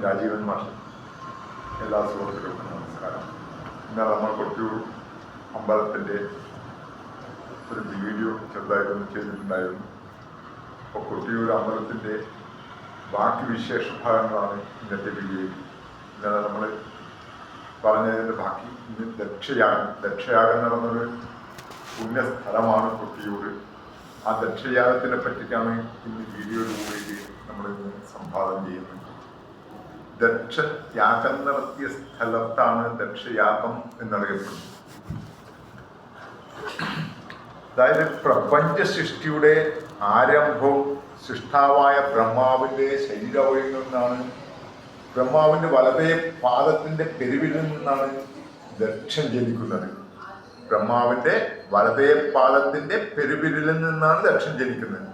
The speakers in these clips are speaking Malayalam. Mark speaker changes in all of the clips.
Speaker 1: രാജീവൻ മാഷ്, എല്ലാ സുഹൃത്തുക്കൾക്കും നമസ്കാരം. ഇന്നലെ നമ്മൾ കൊട്ടിയൂർ അമ്പലത്തിൻ്റെ ഒരു വീഡിയോ ചെറുതായിട്ടൊന്ന് ചെയ്തിട്ടുണ്ടായിരുന്നു. അപ്പോൾ കൊട്ടിയൂർ അമ്പലത്തിൻ്റെ ബാക്കി വിശേഷ ഭാഗങ്ങളാണ് ഇന്നത്തെ വീഡിയോയിൽ. ഇന്നലെ നമ്മൾ പറഞ്ഞതിൻ്റെ ബാക്കി ഇന്ന് ദക്ഷയാഗം നടന്നൊരു പുണ്യസ്ഥലമാണ് കൊട്ടിയൂർ. ആ ദക്ഷയാഗത്തിനെ പറ്റിയിട്ടാണ് ഇന്ന് വീഡിയോയിലൂടെ നമ്മൾ ഇന്ന് സംവാദം ചെയ്യുന്നത്. ദക്ഷൻ യാഗം നടത്തിയ സ്ഥലത്താണ് ദക്ഷയാഗം എന്നറിയപ്പെടുന്നത്. അതായത് പ്രപഞ്ച സൃഷ്ടിയുടെ ആരംഭവും സൃഷ്ടാവായ ബ്രഹ്മാവിൻ്റെ ശരീരവയിൽ നിന്നാണ്, ബ്രഹ്മാവിൻ്റെ വലതേ പാദത്തിൻ്റെ പെരുവിൽ നിന്നാണ് ദക്ഷൻ ജനിക്കുന്നത്. ബ്രഹ്മാവിൻ്റെ വലതേ പാദത്തിൻ്റെ പെരുവിരലിൽ നിന്നാണ് ദക്ഷൻ ജനിക്കുന്നത്.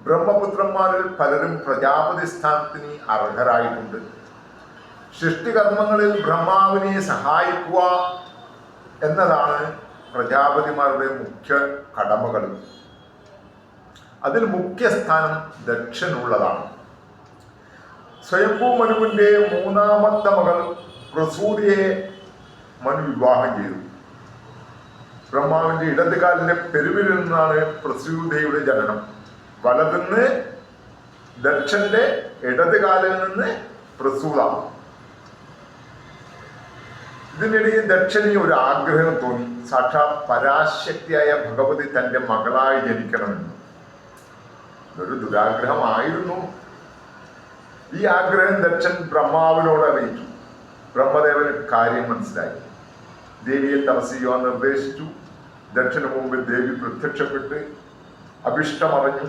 Speaker 1: ബ്രഹ്മപുത്രന്മാരിൽ പലരും പ്രജാപതി സ്ഥാനത്തിന് അർഹരായിട്ടുണ്ട്. സൃഷ്ടികർമ്മങ്ങളിൽ ബ്രഹ്മാവിനെ സഹായിക്കുക എന്നതാണ് പ്രജാപതിമാരുടെ മുഖ്യ കടമകൾ. അതിൽ മുഖ്യസ്ഥാനം ദക്ഷനുള്ളതാണ്. സ്വയംഭൂ മനുവിൻ്റെ മൂന്നാമത്തെ മകൾ പ്രസൂതിയെ മനു വിവാഹം ചെയ്തു. ബ്രഹ്മാവിൻ്റെ ഇടതുകാലിൻ്റെ പെരുവിൽ നിന്നാണ് പ്രസൂതയുടെ ജനനം. വലതുനിന്ന് ദക്ഷന്റെ ഇടതുകാലിൽ നിന്ന് പ്രസൂത. ഇതിനിടയിൽ ദക്ഷന് ഒരു ആഗ്രഹം തോന്നി. സാക്ഷാത് പരാശക്തിയായ ഭഗവതി തൻ്റെ മകളായി ജനിക്കണമെന്ന്. ഇതൊരു ദുരാഗ്രഹമായിരുന്നു. ഈ ആഗ്രഹം ദക്ഷൻ ബ്രഹ്മാവിനോട് അറിയിച്ചു. ബ്രഹ്മദേവന് കാര്യം മനസ്സിലായി. ദേവിയെ തപസ് ചെയ്യുവാൻ നിർദ്ദേശിച്ചു. ദക്ഷന് മുമ്പിൽ ദേവി പ്രത്യക്ഷപ്പെട്ട് അഭിഷ്ടമറിഞ്ഞു.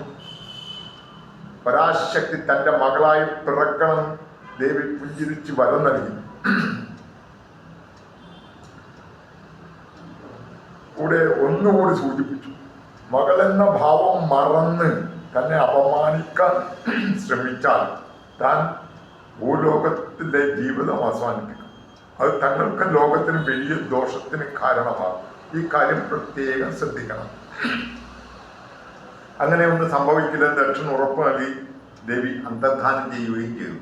Speaker 1: പരാശക്തി തൻ്റെ മകളായി പിറക്കണം. ദേവി പുഞ്ചിരിച്ച് വരം നൽകി. കൂടെ ഒന്നുകൂടി സൂചിപ്പിച്ചു, മകളെന്ന ഭാവം മറന്ന് തന്നെ അപമാനിക്കാൻ ശ്രമിച്ചാൽ താൻ ഭൂലോകത്തിലെ ജീവിതം അവസാനിപ്പിക്കും. അത് തങ്ങൾക്ക് ലോകത്തിന് വലിയ ദോഷത്തിന് കാരണമാകും. ഈ കാര്യം പ്രത്യേകം ശ്രദ്ധിക്കണം. അങ്ങനെ ഒന്നും സംഭവിക്കില്ലെന്ന് ദക്ഷൻ ഉറപ്പ് നൽകി. ദേവി അന്തർധാനം ചെയ്യുകയും ചെയ്തു.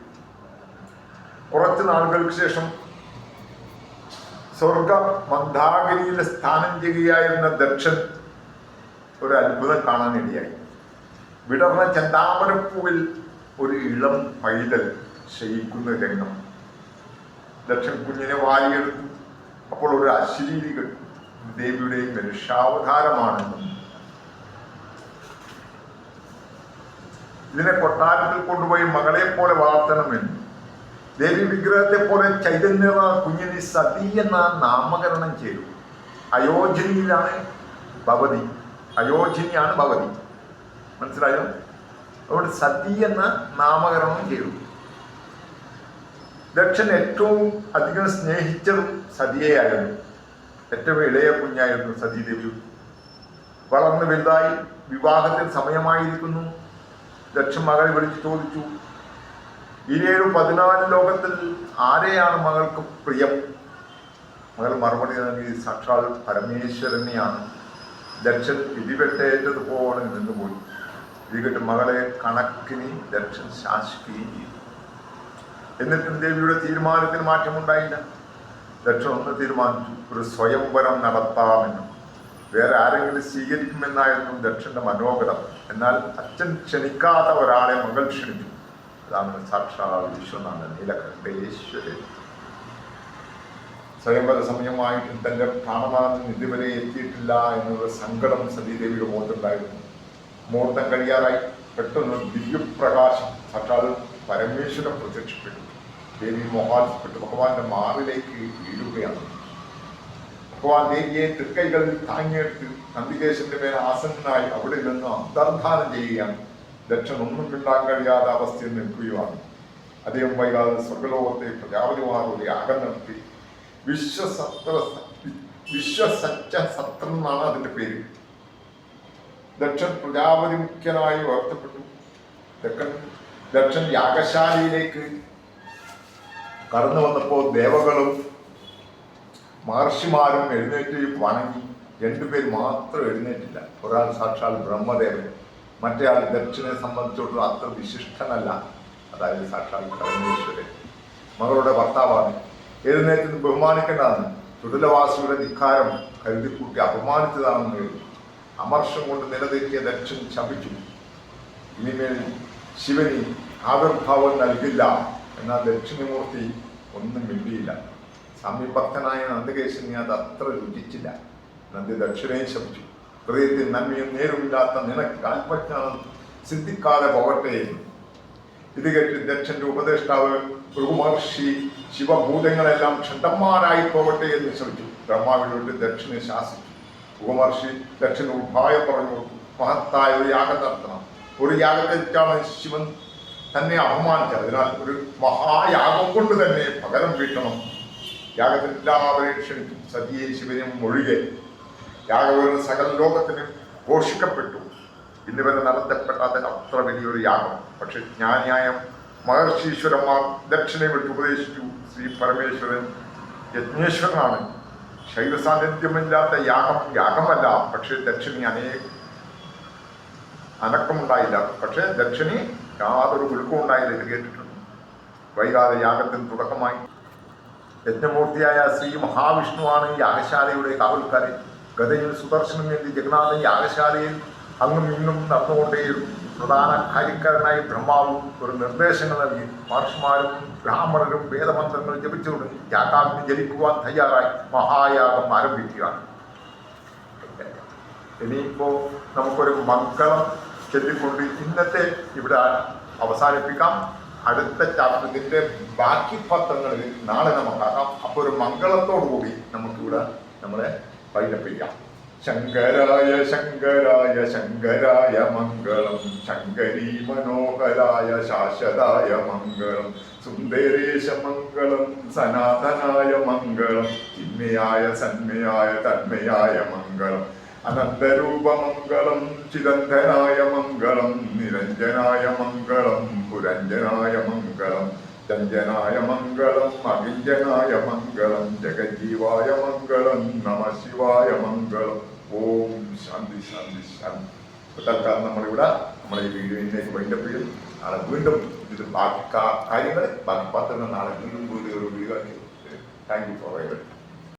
Speaker 1: കുറച്ച് നാളുകൾക്ക് ശേഷം സ്വർഗ മന്ദാകിനിയിൽ സ്ഥാനം ചെയ്യുകയായിരുന്ന ദക്ഷൻ ഒരു അത്ഭുതം കാണാനിടയായി. വിടർന്ന ചെന്താമരപ്പൂവിൽ ഒരു ഇളം പൈതൽ ശയിക്കുന്ന രംഗം. ദക്ഷൻ കുഞ്ഞിനെ വാരിയെടുത്തു. അപ്പോൾ ഒരു അശരീരി കേട്ടു. ദേവിയുടെ മനുഷ്യാവതാരമാണെന്നും ഇതിനെ കൊട്ടാരത്തിൽ കൊണ്ടുപോയി മകളെ പോലെ വളർത്തണമെന്നും ദേവി വിഗ്രഹത്തെ പോലെ ചൈതന്യ കുഞ്ഞിനെ സതി എന്ന നാമകരണം ചെയ്തു. അയോധ്യയിലാണ് ഭവതി, അയോധ്യയാണ് ഭവതി. മനസ്സിലായോ? അതുകൊണ്ട് സതി എന്ന നാമകരണം ചെയ്തു. ദക്ഷൻ ഏറ്റവും അധികം സ്നേഹിച്ചതും സതിയെയായിരുന്നു. ഏറ്റവും ഇളയ കുഞ്ഞായിരുന്നു സതീദേവി. വളർന്നു വലുതായി വിവാഹത്തിന് സമയമായിരിക്കുന്നു. ദക്ഷൻ മകളെ വിളിച്ച് ചോദിച്ചു, 17-14 ലോകത്തിൽ ആരെയാണ് മകൾക്ക് പ്രിയം? മകൾ മറുപടി നൽകി, സാക്ഷാൽ പരമേശ്വരനെയാണ്. ദക്ഷൻ ഇടിവെട്ടേറ്റതുപോലെ നിന്നുപോയി. ഇടികെട്ട് മകളെ കണക്കിന് ദക്ഷൻ ശാസിക്കുകയും ചെയ്തു. എന്നിട്ടും ദേവിയുടെ തീരുമാനത്തിന് മാറ്റമുണ്ടായില്ല. ദക്ഷൻ ഒന്ന് തീരുമാനിച്ചു, ഒരു സ്വയംവരം നടത്താമെന്നും വേറെ ആരെങ്കിലും സ്വീകരിക്കുമെന്നായിരുന്നു ദക്ഷന്റെ മനോഗതം. എന്നാൽ അച്ഛൻ ക്ഷണിക്കാത്ത ഒരാളെ മകൾ ക്ഷണിച്ചു. അതാണ് സാക്ഷാൽ വിശ്വനാഥൻ നീലകണ്ഠേശ്വരൻ. സ്വയംവര സമയമായിട്ടും തൻ്റെ പ്രാണനാഥൻ ഇതുവരെ എത്തിയിട്ടില്ല എന്നുള്ള സങ്കടം സതീദേവിയുടെ മുഖത്തുണ്ടായിരുന്നു. മുഹൂർത്തം കഴിയാറായി. പെട്ടെന്ന് ദിവ്യപ്രകാശം സാക്ഷാൽ പരമേശ്വരൻ പ്രത്യക്ഷപ്പെട്ടു. ദേവി മോഹാത്സപ്പെട്ടു ഭഗവാന്റെ മാറിലേക്ക് വീഴുകയാണ്. ഭഗവാൻ ദേവിയെ തൃക്കൈകളിൽ താങ്ങിയെടുത്ത് നന്ദികേശന്റെ മേൽ ആസന്നനായി അവിടെ നിന്ന് അന്തർധാനം ചെയ്യുകയാണ്. ദക്ഷൻ ഒന്നും കിട്ടാൻ കഴിയാത്ത അവസ്ഥയിൽ നിൽക്കുകയാണ്. അദ്ദേഹം വൈകാതെ സ്വർഗലോകത്തെ പ്രജാപതിമാർ ഒരു യാഗം നടത്തി. വിശ്വസത്യം എന്നാണ് അതിൻ്റെ പേര്. ദക്ഷൻ പ്രജാപതി മുഖ്യനായി ഉയർത്തപ്പെട്ടു. ദക്ഷൻ യാഗശാലയിലേക്ക് കടന്നു വന്നപ്പോൾ ദേവകളും മഹർഷിമാരും എഴുന്നേറ്റ് വണങ്ങി. 2 പേര് മാത്രം എഴുന്നേറ്റില്ല. ഒരാൾ സാക്ഷാൽ ബ്രഹ്മദേവൻ, മറ്റേയാൾ ദക്ഷനെ സംബന്ധിച്ചിടത്തോളം അത്ര വിശിഷ്ടനല്ല. അതായത് സാക്ഷാൽ പരമേശ്വരൻ മകളുടെ ഭർത്താവാണ്. എഴുന്നേറ്റ് ബഹുമാനിക്കേണ്ടതാണ്. ചുടലവാസിയുടെ ധിക്കാരം കരുതിക്കൂട്ടി അപമാനിച്ചതാണെന്ന് കരുതി അമർഷം കൊണ്ട് നിലതെറ്റിയ ദക്ഷൻ ശപിച്ചു. ഇനിമേൽ ശിവന് ആവിർഭാവം നൽകില്ല. എന്നാൽ ദക്ഷിണമൂർത്തി ഒന്നും മിണ്ടിയില്ല. സമീപഭക്തനായ നന്ദകേശന് അത് അത്ര രുചിച്ചില്ല. നന്ദി ദക്ഷിണയും ശപിച്ചു. ഹൃദയത്തിൽ നന്മയും നേരുമില്ലാത്ത നിനക്ക് ആത്മജ്ഞാനം സിദ്ധിക്കാതെ പോകട്ടെ. ഇത് കേട്ട് ദക്ഷന്റെ ഉപദേഷ്ടാവ് ഭൃഗുമഹർഷി ശിവഭൂതങ്ങളെല്ലാം ക്ഷണ്ടന്മാരായി പോകട്ടെ എന്ന് ശ്രമിച്ചു. ബ്രഹ്മാവിനോട് ദക്ഷനെ ശാസിച്ചു. ഭൃഗുമഹർഷി ദക്ഷന് ഉപായം പറഞ്ഞു. മഹത്തായ ഒരു യാഗം നടത്തണം. ഒരു യാഗത്തെക്കാണ് ശിവൻ തന്നെ അപമാനിച്ചത്. അതിനാൽ ഒരു മഹായാഗം കൊണ്ട് തന്നെ പകരം വീട്ടണം. യാഗത്തിൽ എല്ലാവരെയും ക്ഷണിച്ചു. സതിയെ ശിവനും ഒഴികെ യാഗം സകല ലോകത്തിന് ഘോഷിക്കപ്പെട്ടു. ഇന്ന് വരെ നടത്തപ്പെടാത്ത അത്ര വലിയൊരു യാഗം. പക്ഷെ ജ്ഞാനിയായ മഹർഷീശ്വരന്മാർ ദക്ഷിണെ വിട്ട് ഉപദേശിച്ചു. ശ്രീ പരമേശ്വരൻ യജ്ഞേശ്വരനാണ്. ശൈവ സാന്നിധ്യമില്ലാത്ത യാഗമല്ല. പക്ഷെ ദക്ഷിണി അനക്കമുണ്ടായില്ല. പക്ഷെ ദക്ഷിണി യാതൊരു കുലുക്കവും ഉണ്ടായില്ല. ഇത് കേട്ടിട്ടുണ്ട്. വൈകാതെ യാഗത്തിന് തുടക്കമായി. യജ്ഞമൂർത്തിയായ ശ്രീ മഹാവിഷ്ണുവാണ് യാഗശാലയുടെ കാവൽക്കാരൻ. ഗതയിൽ സുദർശനം എന്തി ജഗന്നാഥൻ യാഗശാലയിൽ അങ്ങും ഇന്നും നടന്നുകൊണ്ടേയിരുന്നു. പ്രധാന കാര്യക്കാരനായി ബ്രഹ്മാവും ഒരു നിർദ്ദേശങ്ങൾ നൽകി. മഹർഷിമാരും ബ്രാഹ്മണരും വേദമന്ത്രങ്ങൾ ജപിച്ചുകൊണ്ട് യാഗാഗ്നി ജലിക്കുവാൻ തയ്യാറായി. മഹായാഗം ആരംഭിക്കുകയാണ്. ഇനിയിപ്പോ നമുക്കൊരു മംഗളം ചൊല്ലിക്കൊണ്ട് ഇന്നത്തെ ഇവിടെ അവസാനിപ്പിക്കാം. അടുത്ത ചാപ്റ്ററിന്റെ ബാക്കി പത്രങ്ങളിൽ നാളെ നമുക്കാക്കാം. അപ്പോൾ ഒരു മംഗളത്തോടു കൂടി നമുക്കിവിടെ നമ്മളെ വൈകിപ്പിക്കാം. ശങ്കരായ ശങ്കരായ ശങ്കരായ മംഗളം, ശങ്കരീ മനോഹരായ ശാശ്വതായ മംഗളം, സുന്ദരേശ മംഗളം, സനാതനായ മംഗളം, ചിന്മയായ സന്മയായ തന്മയായ മംഗളം, അനന്തരൂപമംഗളം, ചിരന്തനായ മംഗളം, നിരഞ്ജനായ മംഗളം, പുരഞ്ജനായ മംഗളം, ചഞ്ജനായ മംഗളം, അകിഞ്ചനായ മംഗളം, ജഗജീവായ മംഗളം, നമ ശിവായ മംഗളം. ഓം ശാന്തി ശാന്തി ശാന്തി. തൽക്കാലം നമ്മളിവിടെ നമ്മളെ ഈ വീഡിയോയിലേക്ക് വൈൻഡപ്പ് ചെയ്യും. നാളെ വീണ്ടും ഇത് ബാക്കി കാര്യങ്ങൾ ബാക്കി പത്രങ്ങൾ നാളെ വീണ്ടും video. Thank you for everything.